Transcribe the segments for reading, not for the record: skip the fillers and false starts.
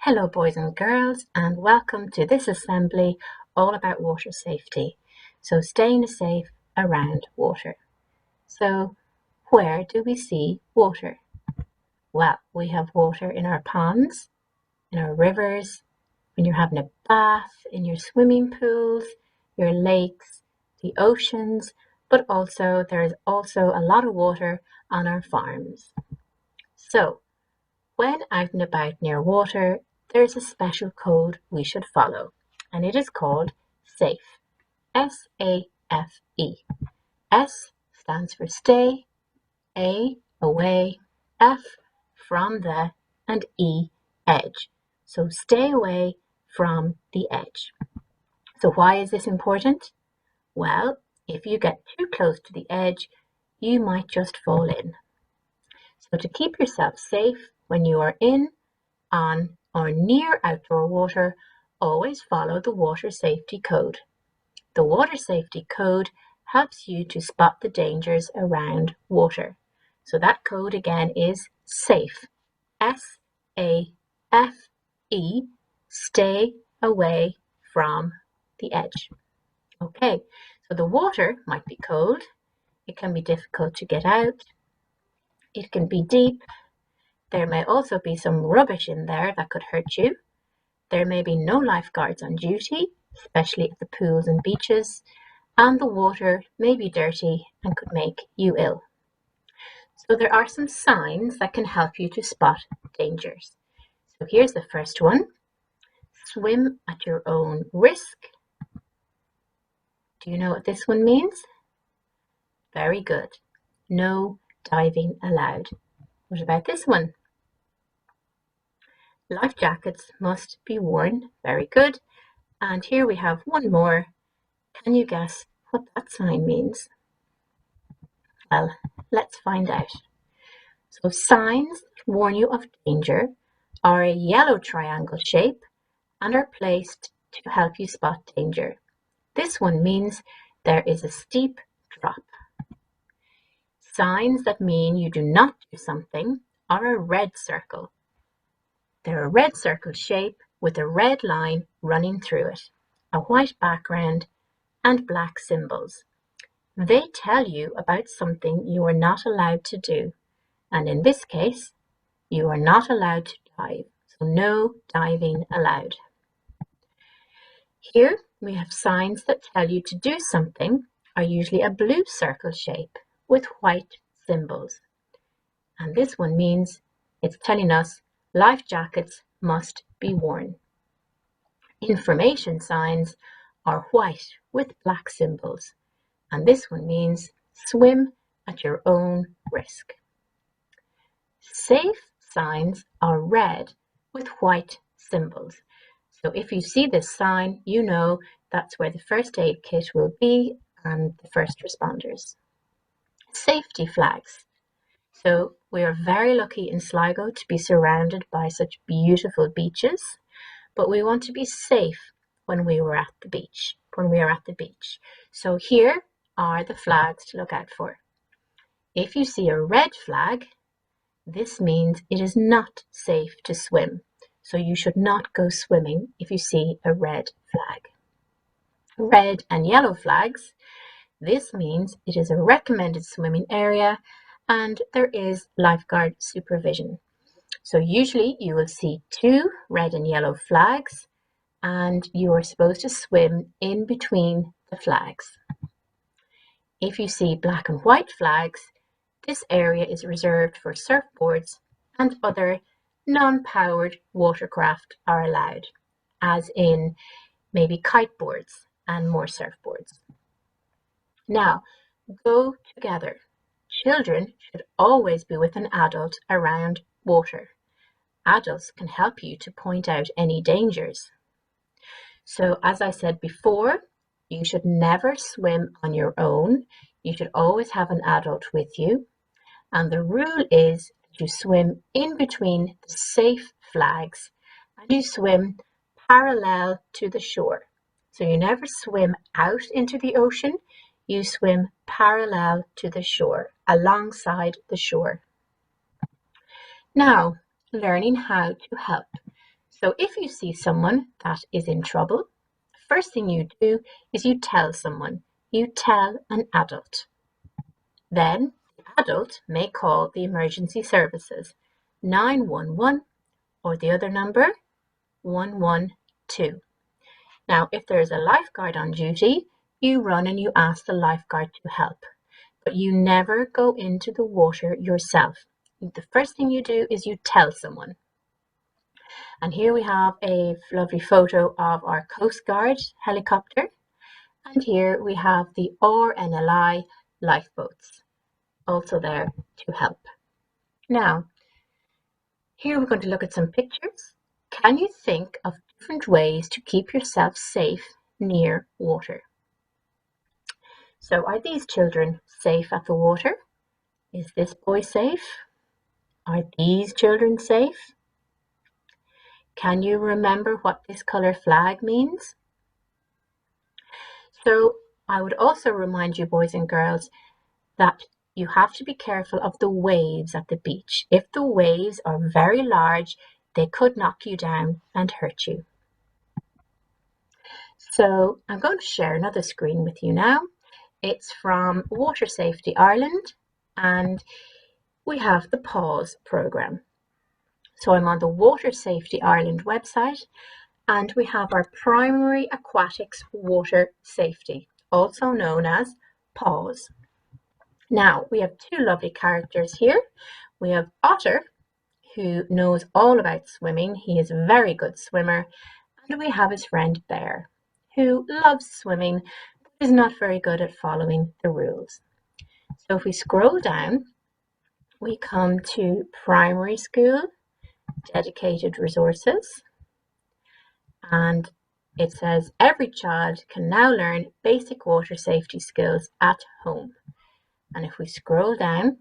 Hello boys and girls, and welcome to this assembly all about water safety. So staying safe around water. So where do we see water? Well, we have water in our ponds, in our rivers, when you're having a bath, in your swimming pools, your lakes, the oceans, but also there is also a lot of water on our farms. So when out and about near water, there is a special code we should follow, and it is called SAFE. S-A-F-E. S stands for stay, A, away, F, from the, and E, edge. So stay away from the edge. So why is this important? Well, if you get too close to the edge, you might just fall in. So to keep yourself safe when you are in, on, or near outdoor water, always follow the water safety code. The water safety code helps you to spot the dangers around water. So that code again is SAFE. S-A-F-E. Stay away from the edge. Okay, so the water might be cold. It can be difficult to get out. It can be deep. There may also be some rubbish in there that could hurt you. There may be no lifeguards on duty, especially at the pools and beaches, and the water may be dirty and could make you ill. So there are some signs that can help you to spot dangers. So here's the first one. Swim at your own risk. Do you know what this one means? Very good. No diving allowed. What about this one? Life jackets must be worn. Very good. And here we have one more. Can you guess what that sign means? Well, let's find out. So signs that warn you of danger are a yellow triangle shape and are placed to help you spot danger. This one means there is a steep drop. Signs that mean you do not do something are a red circle. They're a red circle shape with a red line running through it, a white background, and black symbols. They tell you about something you are not allowed to do, and in this case, you are not allowed to dive, so no diving allowed. Here we have signs that tell you to do something are usually a blue circle shape with white symbols. And this one means it's telling us life jackets must be worn. Information signs are white with black symbols. And this one means swim at your own risk. Safe signs are red with white symbols. So if you see this sign, you know that's where the first aid kit will be and the first responders. Safety flags. So we are very lucky in Sligo to be surrounded by such beautiful beaches, but we want to be safe when we are at the beach. So here are the flags to look out for. If you see a red flag, this means it is not safe to swim. So you should not go swimming if you see a red flag. Red and yellow flags, this means it is a recommended swimming area and there is lifeguard supervision. So usually you will see 2 red and yellow flags and you are supposed to swim in between the flags. If you see black and white flags, this area is reserved for surfboards and other non-powered watercraft are allowed, as in maybe kiteboards and more surfboards. Now, go together. Children should always be with an adult around water. Adults can help you to point out any dangers. So as I said before, you should never swim on your own. You should always have an adult with you. And the rule is that you swim in between the safe flags and you swim parallel to the shore. So you never swim out into the ocean, you swim parallel to the shore, alongside the shore. Now, learning how to help. So if you see someone that is in trouble, first thing you do is you tell someone. You tell an adult. Then the adult may call the emergency services, 911, or the other number, 112. Now, if there is a lifeguard on duty, you run and you ask the lifeguard to help, but you never go into the water yourself. The first thing you do is you tell someone. And here we have a lovely photo of our Coast Guard helicopter. And here we have the RNLI lifeboats, also there to help. Now, here we're going to look at some pictures. Can you think of different ways to keep yourself safe near water? So are these children safe at the water? Is this boy safe? Are these children safe? Can you remember what this colour flag means? So I would also remind you, boys and girls, that you have to be careful of the waves at the beach. If the waves are very large, they could knock you down and hurt you. So I'm going to share another screen with you now. It's from Water Safety Ireland, and we have the PAWS programme. So I'm on the Water Safety Ireland website, and we have our Primary Aquatics Water Safety, also known as PAWS. Now, we have two lovely characters here. We have Otter, who knows all about swimming. He is a very good swimmer. And we have his friend Bear, who loves swimming, but is not very good at following the rules. So if we scroll down, we come to primary school, dedicated resources. And it says every child can now learn basic water safety skills at home. And if we scroll down,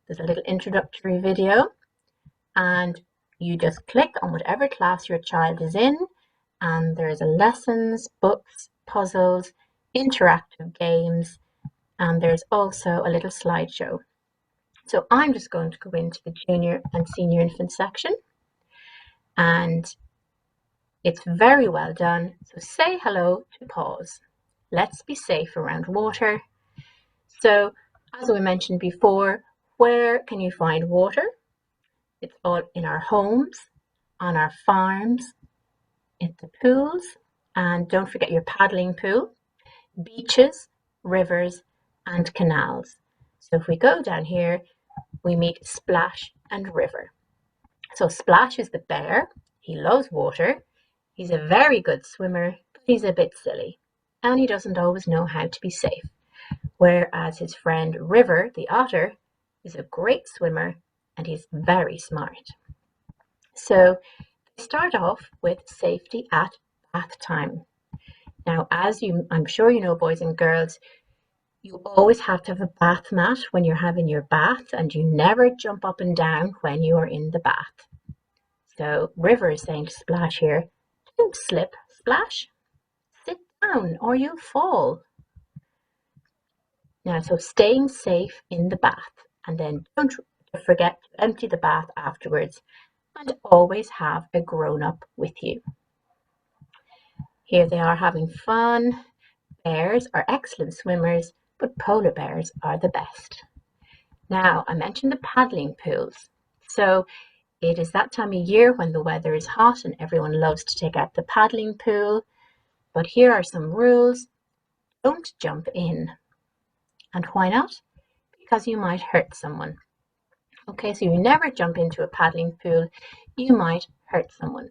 there's a little introductory video, and you just click on whatever class your child is in, and there's lessons, books, puzzles, interactive games, and there's also a little slideshow. So I'm just going to go into the junior and senior infant section, and it's very well done. So say hello to PAWS. Let's be safe around water. So as we mentioned before, where can you find water? It's all in our homes, on our farms, in the pools, and don't forget your paddling pool, beaches, rivers, and canals. So if we go down here, we meet Splash and River. So Splash is the bear. He loves water. He's a very good swimmer, but he's a bit silly, and he doesn't always know how to be safe. Whereas his friend River, the otter, is a great swimmer and he's very smart. So they start off with safety at bath time. Now, I'm sure you know, boys and girls, you always have to have a bath mat when you're having your bath, and you never jump up and down when you are in the bath. So River is saying to Splash here, don't slip, Splash. Sit down or you'll fall. Now, so staying safe in the bath, and then don't forget to empty the bath afterwards, and always have a grown-up with you. Here they are having fun. Bears are excellent swimmers, but polar bears are the best. Now, I mentioned the paddling pools. So it is that time of year when the weather is hot and everyone loves to take out the paddling pool. But here are some rules. Don't jump in. And why not? Because you might hurt someone. Okay, so you never jump into a paddling pool. You might hurt someone.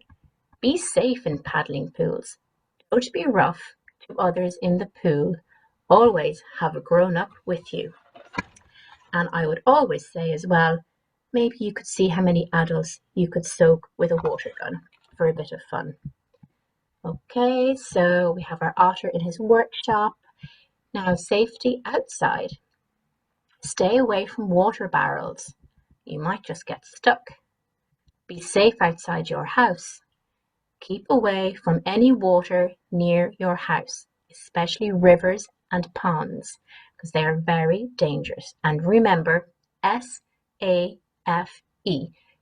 Be safe in paddling pools. Don't be rough to others in the pool. Always have a grown-up with you. And I would always say as well, maybe you could see how many adults you could soak with a water gun for a bit of fun. Okay, so we have our otter in his workshop. Now, safety outside. Stay away from water barrels. You might just get stuck. Be safe outside your house. Keep away from any water near your house, especially rivers and ponds, because they are very dangerous. And remember, SAFE,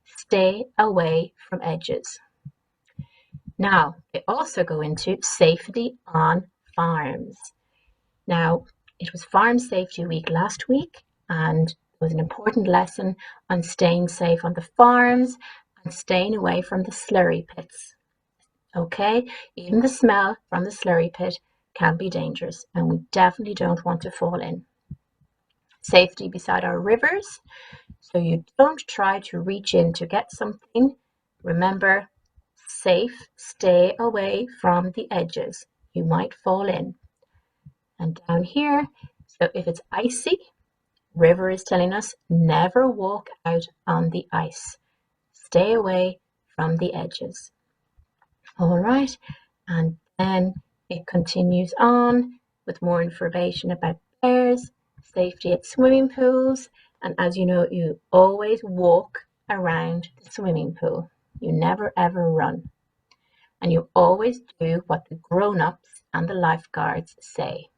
stay away from edges. Now, they also go into safety on farms. Now, it was Farm Safety Week last week, and it was an important lesson on staying safe on the farms and staying away from the slurry pits. Okay, even the smell from the slurry pit can be dangerous, and we definitely don't want to fall in. Safety beside our rivers, so you don't try to reach in to get something. Remember, safe, stay away from the edges. You might fall in. And down here, so if it's icy, river is telling us never walk out on the ice. Stay away from the edges. All right, and then it continues on with more information about bears, safety at swimming pools, and as you know, you always walk around the swimming pool. You never ever run. And you always do what the grown-ups and the lifeguards say.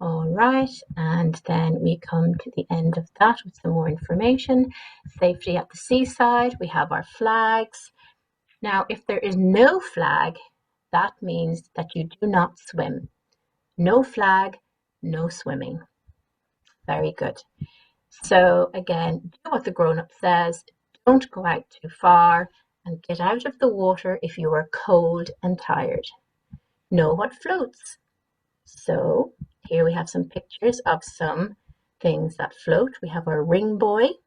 All right, and then we come to the end of that with some more information. Safety at the seaside, we have our flags. Now, if there is no flag, that means that you do not swim. No flag, no swimming. Very good. So again, do what the grown-up says. Don't go out too far and get out of the water if you are cold and tired. Know what floats. So here we have some pictures of some things that float. We have our ring buoy.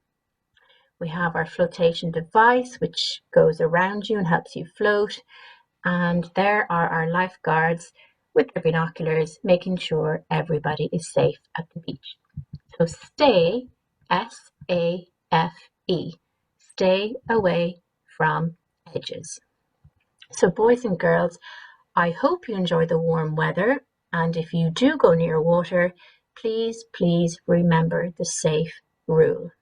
We have our flotation device, which goes around you and helps you float. And there are our lifeguards with their binoculars, making sure everybody is safe at the beach. So stay, S-A-F-E, stay away from edges. So boys and girls, I hope you enjoy the warm weather, and if you do go near water, please remember the safe rule.